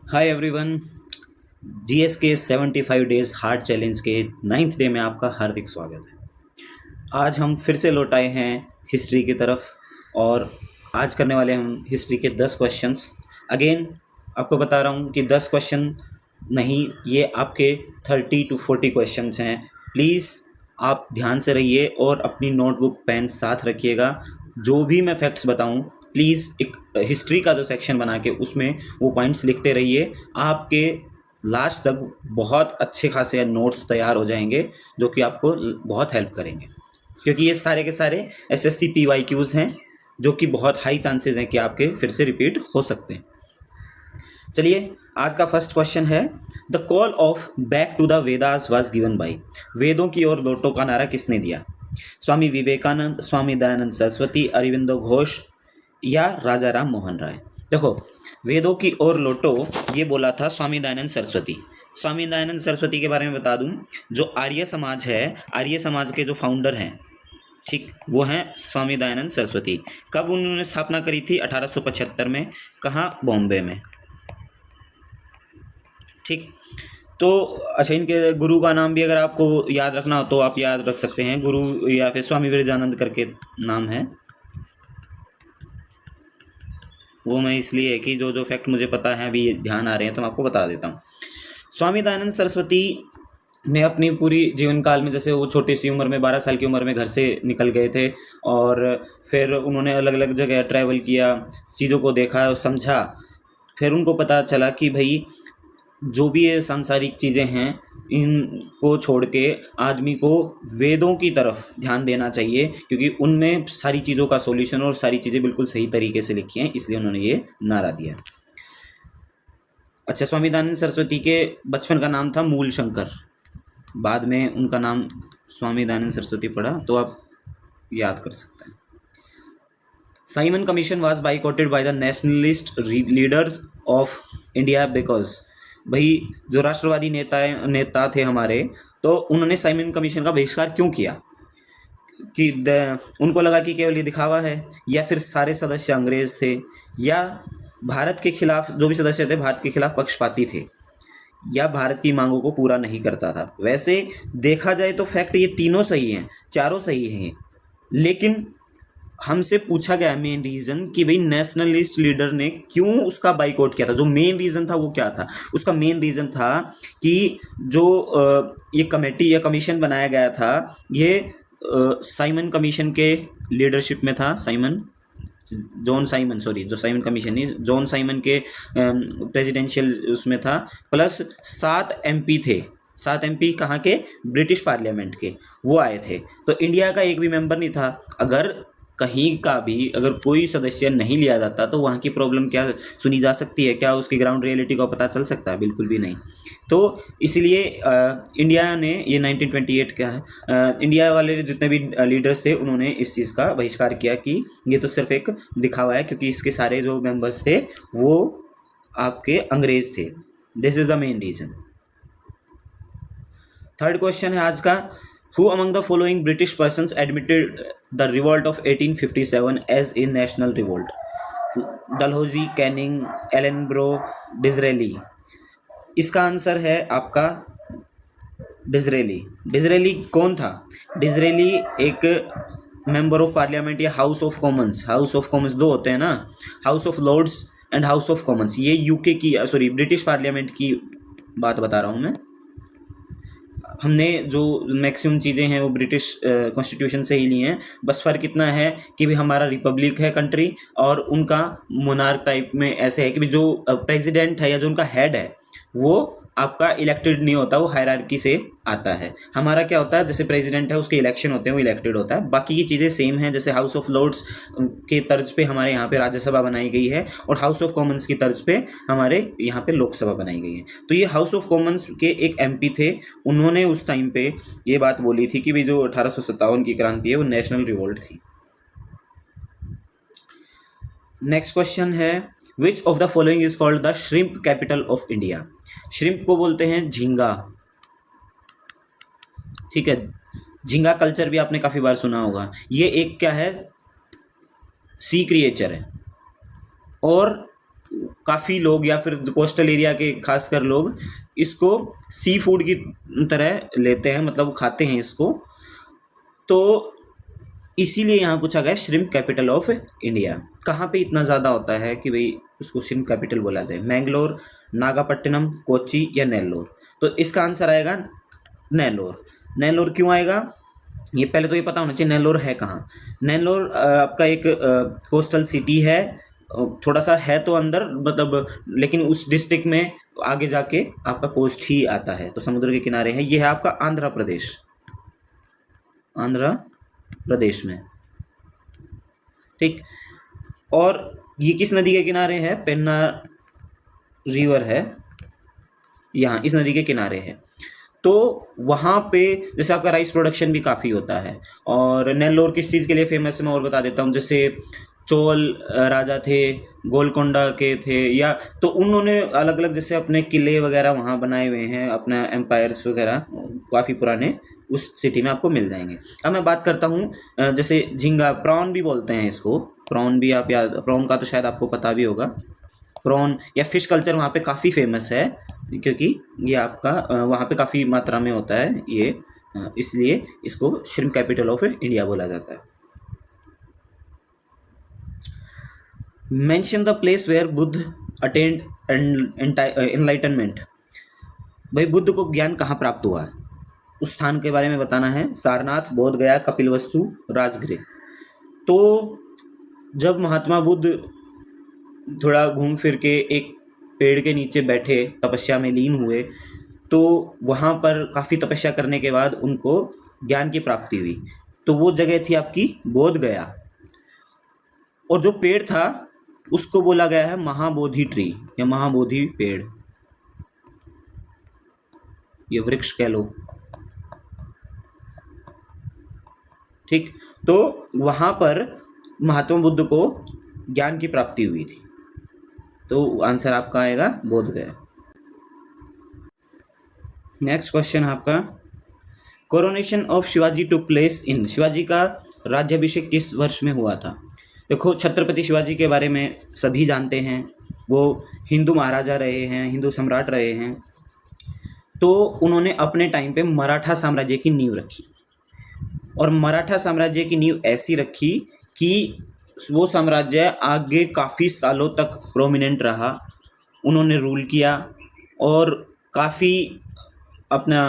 Hi everyone. GS के 75 days hard challenge के 9th day में आपका हार्दिक स्वागत है। आज हम फिर से लौट आए हैं हिस्ट्री की तरफ और आज करने वाले हम हिस्ट्री के 10 क्वेश्चंस। अगेन आपको बता रहा हूँ कि 10 क्वेश्चन नहीं, ये आपके 30 to 40 क्वेश्चंस हैं। प्लीज़ आप ध्यान से रहिए और अपनी नोटबुक पेन साथ रखिएगा। जो भी मैं फैक्ट्स बताऊँ प्लीज़ एक हिस्ट्री का जो सेक्शन बना के उसमें वो पॉइंट्स लिखते रहिए। आपके लास्ट तक बहुत अच्छे खासे नोट्स तैयार हो जाएंगे जो कि आपको बहुत हेल्प करेंगे, क्योंकि ये सारे के सारे एसएससी पीवाईक्यूज़ हैं जो कि बहुत हाई चांसेस हैं कि आपके फिर से रिपीट हो सकते हैं। चलिए, आज का फर्स्ट क्वेश्चन है, the call of back to the Vedas was given by. वेदों की ओर लौटो का नारा किसने दिया? स्वामी विवेकानंद, स्वामी दयानंद सरस्वती, अरविंदो घोष या राजा राम मोहन राय? देखो, वेदों की ओर लौटो ये बोला था स्वामी दयानंद सरस्वती। स्वामी दयानंद सरस्वती के बारे में बता दूं, जो आर्य समाज है, आर्य समाज के जो फाउंडर हैं, ठीक, वो हैं स्वामी दयानंद सरस्वती। कब उन्होंने स्थापना करी थी? 1875 में। कहाँ? बॉम्बे में। ठीक, तो अच्छा, इनके गुरु का नाम भी अगर आपको याद रखना हो तो आप याद रख सकते हैं, गुरु या फिर स्वामी विवेकानंद करके नाम है। वो मैं इसलिए कि जो जो फैक्ट मुझे पता है अभी ध्यान आ रहे हैं तो मैं आपको बता देता हूँ। स्वामी दयानंद सरस्वती ने अपनी पूरी जीवन काल में, जैसे वो छोटी सी उम्र में 12 साल की उम्र में घर से निकल गए थे और फिर उन्होंने अलग अलग जगह ट्रैवल किया, चीज़ों को देखा, समझा। फिर उनको पता चला कि भाई जो भी ये सांसारिक चीज़ें हैं इनको छोड़ के आदमी को वेदों की तरफ ध्यान देना चाहिए, क्योंकि उनमें सारी चीज़ों का सॉल्यूशन और सारी चीज़ें बिल्कुल सही तरीके से लिखी हैं, इसलिए उन्होंने ये नारा दिया। अच्छा, स्वामी दयानंद सरस्वती के बचपन का नाम था मूल शंकर, बाद में उनका नाम स्वामी दयानंद सरस्वती पड़ा, तो आप याद कर सकते हैं। Simon commission was boycotted by the nationalist leaders of India because, भाई जो राष्ट्रवादी नेता थे हमारे, तो उन्होंने साइमन कमीशन का बहिष्कार क्यों किया? कि उनको लगा कि केवल ये दिखावा है, या फिर सारे सदस्य अंग्रेज थे, या भारत के खिलाफ जो भी सदस्य थे भारत के खिलाफ पक्षपाती थे, या भारत की मांगों को पूरा नहीं करता था। वैसे देखा जाए तो फैक्ट ये तीनों सही हैं, चारों सही हैं, लेकिन हमसे पूछा गया मेन रीजन कि भाई नेशनलिस्ट लीडर ने क्यों उसका बाइकआउट किया था। जो मेन रीजन था वो क्या था? उसका मेन रीजन था कि जो ये कमेटी या कमीशन बनाया गया था, ये साइमन कमीशन के लीडरशिप में था। जॉन साइमन, सॉरी, जो साइमन कमीशन नहीं, जॉन साइमन के प्रेसिडेंशियल उसमें था। प्लस 7 एमपी थे। 7 एमपी कहाँ के? ब्रिटिश पार्लियामेंट के, वो आए थे। तो इंडिया का एक भी मेंबर नहीं था। अगर कहीं का भी अगर कोई सदस्य नहीं लिया जाता तो वहाँ की प्रॉब्लम क्या सुनी जा सकती है? क्या उसकी ग्राउंड रियलिटी का पता चल सकता है? बिल्कुल भी नहीं। तो इसलिए इंडिया ने ये 1928 का है, इंडिया वाले जितने भी लीडर्स थे उन्होंने इस चीज़ का बहिष्कार किया कि ये तो सिर्फ एक दिखावा है, क्योंकि इसके सारे जो मेंबर्स थे वो आपके अंग्रेज थे। This is the main reason. Third question है आज का, who among the following British persons admitted the revolt of 1857 as a national revolt? Dalhousie, Canning, Ellenborough, Disraeli. इसका आंसर है आपका डिजरेली। डिजरेली कौन था? डिजरेली एक मेंबर ऑफ पार्लियामेंट या House of Commons, House of Commons दो होते हैं ना, House of Lords and House of Commons. ये यूके की, सॉरी, ब्रिटिश पार्लियामेंट की बात बता रहा हूँ मैं। हमने जो मैक्सिमम चीज़ें हैं वो ब्रिटिश कॉन्स्टिट्यूशन से ही ली हैं, बस फ़र्क इतना है कि भी हमारा रिपब्लिक है कंट्री, और उनका मोनार्क टाइप में ऐसे है कि भी जो प्रेसिडेंट है या जो उनका हेड है वो आपका इलेक्टेड नहीं होता, वो हायरार्की से आता है। हमारा क्या होता है, जैसे प्रेसिडेंट है उसके इलेक्शन होते हैं, वो इलेक्टेड होता है। बाकी की चीज़ें सेम हैं, जैसे हाउस ऑफ लॉर्ड्स के तर्ज पे हमारे यहाँ पे राज्यसभा बनाई गई है, और हाउस ऑफ कॉमन्स की तर्ज पे हमारे यहाँ पे लोकसभा बनाई गई है। तो ये हाउस ऑफ कॉमन्स के एक एमपी थे, उन्होंने उस टाइम पे ये बात बोली थी कि भी जो 1857 की क्रांति है वो नेशनल रिवोल्ट थी। नेक्स्ट क्वेश्चन है, which of the following is called the shrimp capital of India? Shrimp को बोलते हैं झींगा, ठीक है। झींगा कल्चर भी आपने काफी बार सुना होगा। ये एक क्या है? सी क्रिएचर है, और काफ़ी लोग या फिर कोस्टल एरिया के खासकर लोग इसको सी फूड की तरह लेते हैं, मतलब खाते हैं इसको। तो इसीलिए यहाँ पूछा गया श्रिम्प कैपिटल ऑफ इंडिया। कहाँ पे इतना ज़्यादा होता है कि भाई उसको श्रिम्प कैपिटल बोला जाए? मैंगलोर, नागापट्टिनम, कोच्चि या नेल्लोर? तो इसका आंसर आएगा नेल्लोर। नेल्लोर क्यों आएगा? ये पहले तो ये पता होना चाहिए नेल्लोर है कहाँ। नेल्लोर आपका एक कोस्टल सिटी है, थोड़ा सा है तो अंदर मतलब, लेकिन उस डिस्ट्रिक्ट में आगे जाके आपका कोस्ट ही आता है, तो समुद्र के किनारे है। ये है आपका आंध्र प्रदेश, आंध्र प्रदेश में, ठीक। और ये किस नदी के किनारे है? पेन्ना रिवर है, यहाँ इस नदी के किनारे है। तो वहाँ पे जैसे आपका राइस प्रोडक्शन भी काफ़ी होता है। और नेल्लोर किस चीज़ के लिए फेमस है मैं और बता देता हूँ। जैसे चोल राजा थे, गोलकोंडा के थे, या तो उन्होंने अलग अलग जैसे अपने किले वगैरह वहाँ बनाए हुए हैं, अपना एम्पायर्स वगैरह काफ़ी पुराने उस सिटी में आपको मिल जाएंगे। अब मैं बात करता हूँ जैसे झींगा, प्रॉन भी बोलते हैं इसको, प्रॉन भी आप याद, प्रॉन का तो शायद आपको पता भी होगा। प्रॉन या फिश कल्चर वहाँ पे काफ़ी फेमस है, क्योंकि ये आपका वहाँ पे काफ़ी मात्रा में होता है ये, इसलिए इसको श्रिम्प कैपिटल ऑफ इंडिया बोला जाता है। Mention the place where Buddha attained enlightenment. भाई बुद्ध को ज्ञान कहाँ प्राप्त हुआ, उस स्थान के बारे में बताना है। सारनाथ, बोध गया, कपिलवस्तु, राजगृह। तो जब महात्मा बुद्ध थोड़ा घूम फिर के एक पेड़ के नीचे बैठे, तपस्या में लीन हुए, तो वहाँ पर काफ़ी तपस्या करने के बाद उनको ज्ञान की प्राप्ति हुई। तो वो जगह थी आपकी बोध गया। और जो पेड़ था उसको बोला गया है महाबोधि ट्री या महाबोधि पेड़, ये वृक्ष कह लो, ठीक। तो वहाँ पर महात्मा बुद्ध को ज्ञान की प्राप्ति हुई थी, तो आंसर आपका आएगा बोध गया। नेक्स्ट क्वेश्चन आपका, coronation of Shivaji took place in. Shivaji का राज्याभिषेक किस वर्ष में हुआ था? देखो, छत्रपति शिवाजी के बारे में सभी जानते हैं, वो हिंदू महाराजा रहे हैं, हिंदू सम्राट रहे हैं। तो उन्होंने अपने टाइम पे मराठा साम्राज्य की नींव रखी, और मराठा साम्राज्य की नींव ऐसी रखी कि वो साम्राज्य आगे काफ़ी सालों तक प्रोमिनेंट रहा। उन्होंने रूल किया और काफ़ी अपना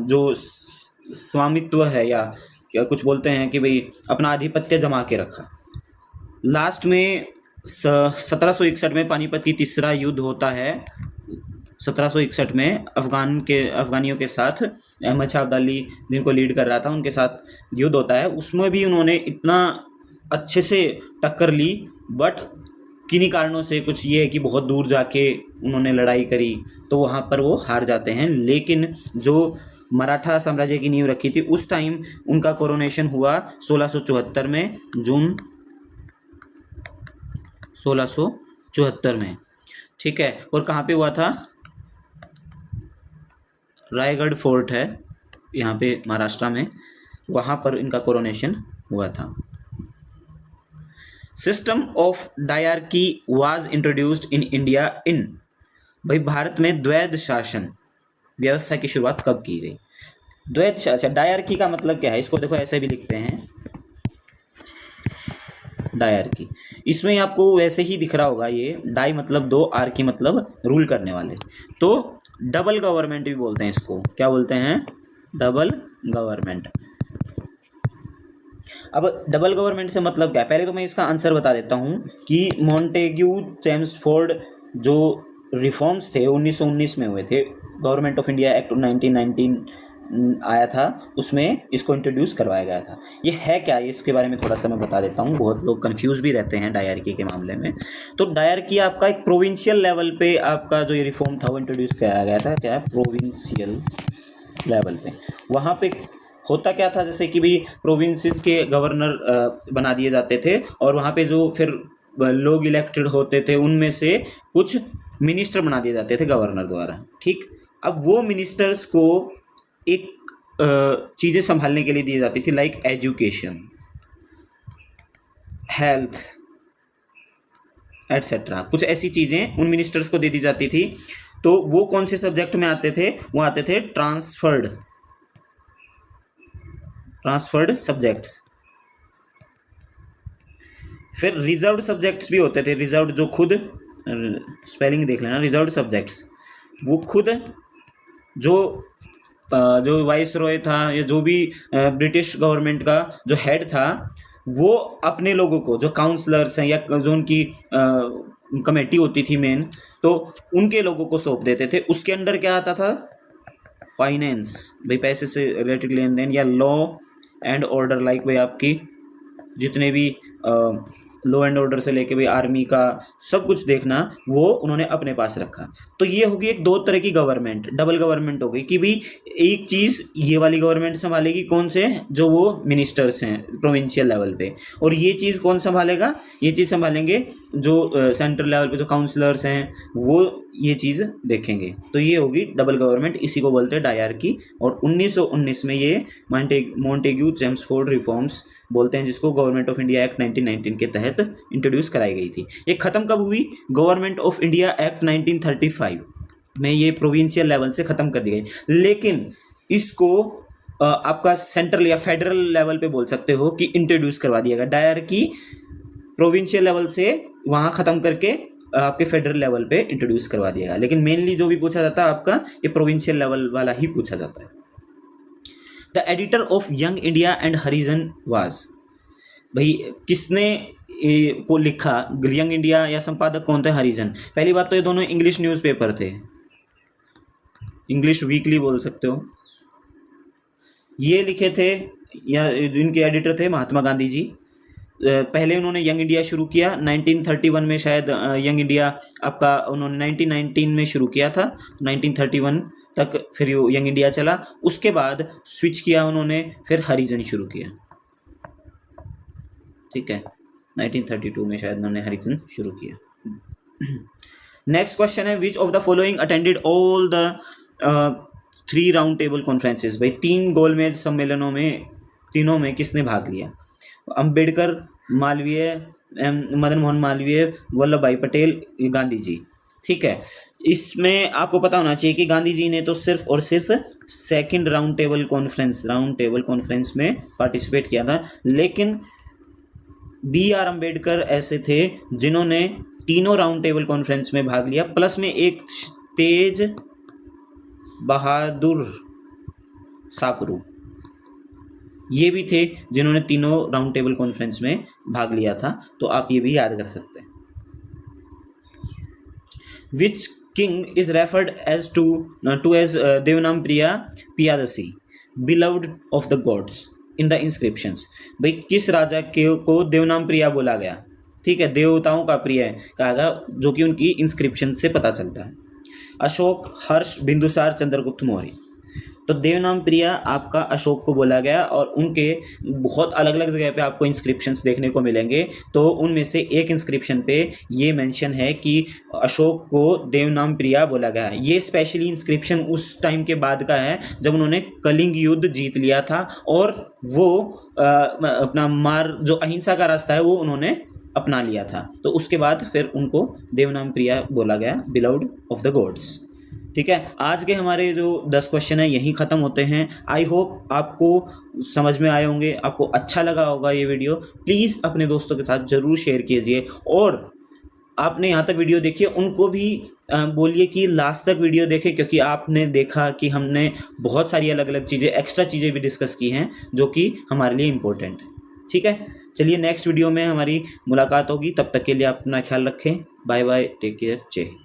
जो स्वामित्व है या कुछ बोलते हैं कि भाई अपना आधिपत्य जमा के रखा। लास्ट में 1761 में पानीपत की तीसरा युद्ध होता है। 1761 में अफगानियों के साथ अहमद शाह अब्दाली जिनको लीड कर रहा था उनके साथ युद्ध होता है। उसमें भी उन्होंने इतना अच्छे से टक्कर ली, बट किन्हीं कारणों से कुछ ये है कि बहुत दूर जाके उन्होंने लड़ाई करी, तो वहाँ पर वो हार जाते हैं। लेकिन जो मराठा साम्राज्य की नींव रखी थी उस टाइम उनका कोरोनेशन हुआ 1674 में, जून 1674 में, ठीक है। और कहाँ पे हुआ था? रायगढ़ फोर्ट है यहाँ पे महाराष्ट्र में, वहाँ पर इनका कोरोनेशन हुआ था। System of dyarchy was introduced in India in. भाई भारत में द्वैध शासन व्यवस्था की शुरुआत कब की गई? द्वैध शासन, डायरकी का मतलब क्या है? इसको देखो ऐसे भी लिखते हैं डायरकी। इसमें आपको वैसे ही दिख रहा होगा, ये डाई मतलब दो, आर की मतलब रूल करने वाले। तो डबल गवर्नमेंट भी बोलते हैं इसको। क्या बोलते हैं? Double government. अब डबल गवर्नमेंट से मतलब क्या है? पहले तो मैं इसका आंसर बता देता हूँ कि मॉन्टेग्यू चेम्सफोर्ड जो रिफॉर्म्स थे 1919 में हुए थे, गवर्नमेंट ऑफ इंडिया एक्ट 1919 आया था, उसमें इसको इंट्रोड्यूस करवाया गया था। ये है क्या, इसके बारे में थोड़ा सा मैं बता देता हूँ, बहुत लोग कंफ्यूज भी रहते हैं डायरकी के मामले में। तो डायरकी आपका एक प्रोविंशियल लेवल पे आपका जो ये रिफॉर्म था वो इंट्रोड्यूस कराया गया था। क्या है? प्रोविंशियल लेवल पे। वहाँ पे होता क्या था, जैसे कि भाई प्रोविंसेस के गवर्नर बना दिए जाते थे, और वहाँ पे जो फिर लोग इलेक्टेड होते थे उनमें से कुछ मिनिस्टर बना दिए जाते थे गवर्नर द्वारा, ठीक। अब वो मिनिस्टर्स को एक चीज़ें संभालने के लिए दी जाती थी, लाइक एजुकेशन, हेल्थ, एटसेट्रा, कुछ ऐसी चीज़ें उन मिनिस्टर्स को दे दी जाती थी। तो वो कौन से सब्जेक्ट में आते थे? वो आते थे ट्रांसफर्ड सब्जेक्ट्स। फिर रिजर्व्ड सब्जेक्ट्स भी होते थे। रिजर्व्ड जो खुद, स्पेलिंग देख लेना, रिजर्व्ड सब्जेक्ट्स वो खुद जो वाइस रॉय था या जो भी ब्रिटिश गवर्नमेंट का जो हेड था, वो अपने लोगों को, जो काउंसलर्स हैं या जो उनकी कमेटी होती थी मेन, तो उनके लोगों को सौंप देते थे। उसके अंडर क्या आता था? फाइनेंस, भाई पैसे से रिलेटेड लेन देन, या लॉ एंड ऑर्डर, लाइक भाई आपकी जितने भी लॉ एंड ऑर्डर से लेके भाई आर्मी का सब कुछ देखना, वो उन्होंने अपने पास रखा। तो ये होगी एक दो तरह की गवर्नमेंट, डबल गवर्नमेंट हो गई कि भाई एक चीज़ ये वाली गवर्नमेंट संभालेगी, कौन से, जो वो मिनिस्टर्स हैं प्रोविंशियल लेवल पे, और ये चीज़ कौन संभालेगा? ये चीज़ संभालेंगे जो सेंट्रल लेवल पे जो काउंसलर्स हैं, वो ये चीज़ देखेंगे। तो ये होगी डबल गवर्नमेंट, इसी को बोलते हैं डायरकी। और 1919 में ये मॉन्टेग्यू चेम्सफोर्ड रिफॉर्म्स बोलते हैं, जिसको गवर्नमेंट ऑफ इंडिया एक्ट 1919 के तहत इंट्रोड्यूस कराई गई थी। ये ख़त्म कब हुई? गवर्नमेंट ऑफ इंडिया एक्ट 1935 में ये प्रोविंशियल लेवल से ख़त्म कर दी गई। लेकिन इसको आपका सेंट्रल या फेडरल लेवल पे बोल सकते हो कि इंट्रोड्यूस करवा दिया गया। डायरकी प्रोविंशियल लेवल से वहाँ ख़त्म करके आपके फेडरल लेवल पे इंट्रोड्यूस करवा दिया गया। लेकिन मेनली जो भी पूछा जाता है आपका, ये प्रोविंशियल लेवल वाला ही पूछा जाता है। The editor of young India and Harijan was, भाई किसने को लिखा यंग इंडिया, या संपादक कौन थे? हरिजन। पहली बात तो ये दोनों इंग्लिश न्यूज़पेपर थे, इंग्लिश वीकली बोल सकते हो। ये लिखे थे, या इनके एडिटर थे महात्मा गांधी जी। पहले उन्होंने यंग इंडिया शुरू किया 1931 में, शायद यंग इंडिया आपका उन्होंने 1919 में शुरू किया था, 1931 तक फिर यंग इंडिया चला। उसके बाद स्विच किया उन्होंने, फिर हरिजन शुरू किया। ठीक है, 1932 में शायद उन्होंने हरिजन शुरू किया। नेक्स्ट क्वेश्चन है, which of the following attended all the 3 round table conferences? भाई 3 गोलमेज सम्मेलनों में, तीनों में किसने भाग लिया? अंबेडकर, मालवीय, मदन मोहन मालवीय, वल्लभ भाई पटेल, गांधी जी। ठीक है, इसमें आपको पता होना चाहिए कि गांधी जी ने तो सिर्फ और सिर्फ सेकंड राउंड टेबल कॉन्फ्रेंस में पार्टिसिपेट किया था। लेकिन BR अम्बेडकर ऐसे थे जिन्होंने तीनों राउंड टेबल कॉन्फ्रेंस में भाग लिया, प्लस में एक तेज बहादुर सापरू, ये भी थे जिन्होंने तीनों राउंड टेबल कॉन्फ्रेंस में भाग लिया था। तो आप ये भी याद कर सकते हैं। Which king is referred as to as Devanampriya Piyadasi, beloved of the gods in the inscriptions? भाई किस राजा को देवनामप्रिया बोला गया? ठीक है, देवताओं का प्रिय कहा गया, जो कि उनकी इंस्क्रिप्शन से पता चलता है। अशोक, हर्ष, बिंदुसार, चंद्रगुप्त मौर्य। तो देवनामप्रिया आपका अशोक को बोला गया, और उनके बहुत अलग अलग जगह पे आपको इंस्क्रिप्शंस देखने को मिलेंगे। तो उनमें से एक इंस्क्रिप्शन पे ये मेंशन है कि अशोक को देवनामप्रिया बोला गया है। ये स्पेशली इंस्क्रिप्शन उस टाइम के बाद का है जब उन्होंने कलिंग युद्ध जीत लिया था, और वो अपना जो अहिंसा का रास्ता है वो उन्होंने अपना लिया था। तो उसके बाद फिर उनको देवनामप्रिया बोला गया, बिलव्ड ऑफ द गॉड्स। ठीक है, आज के हमारे जो 10 क्वेश्चन हैं यहीं ख़त्म होते हैं। आई होप आपको समझ में आए होंगे, आपको अच्छा लगा होगा ये वीडियो। प्लीज़ अपने दोस्तों के साथ ज़रूर शेयर कीजिए, और आपने यहाँ तक वीडियो देखी है उनको भी बोलिए कि लास्ट तक वीडियो देखें, क्योंकि आपने देखा कि हमने बहुत सारी अलग अलग चीज़ें, एक्स्ट्रा चीज़ें भी डिस्कस की हैं जो कि हमारे लिए इम्पोर्टेंट है। ठीक है, चलिए नेक्स्ट वीडियो में हमारी मुलाकात होगी। तब तक के लिए अपना ख्याल रखें। बाय बाय, टेक केयर, जय हिंद।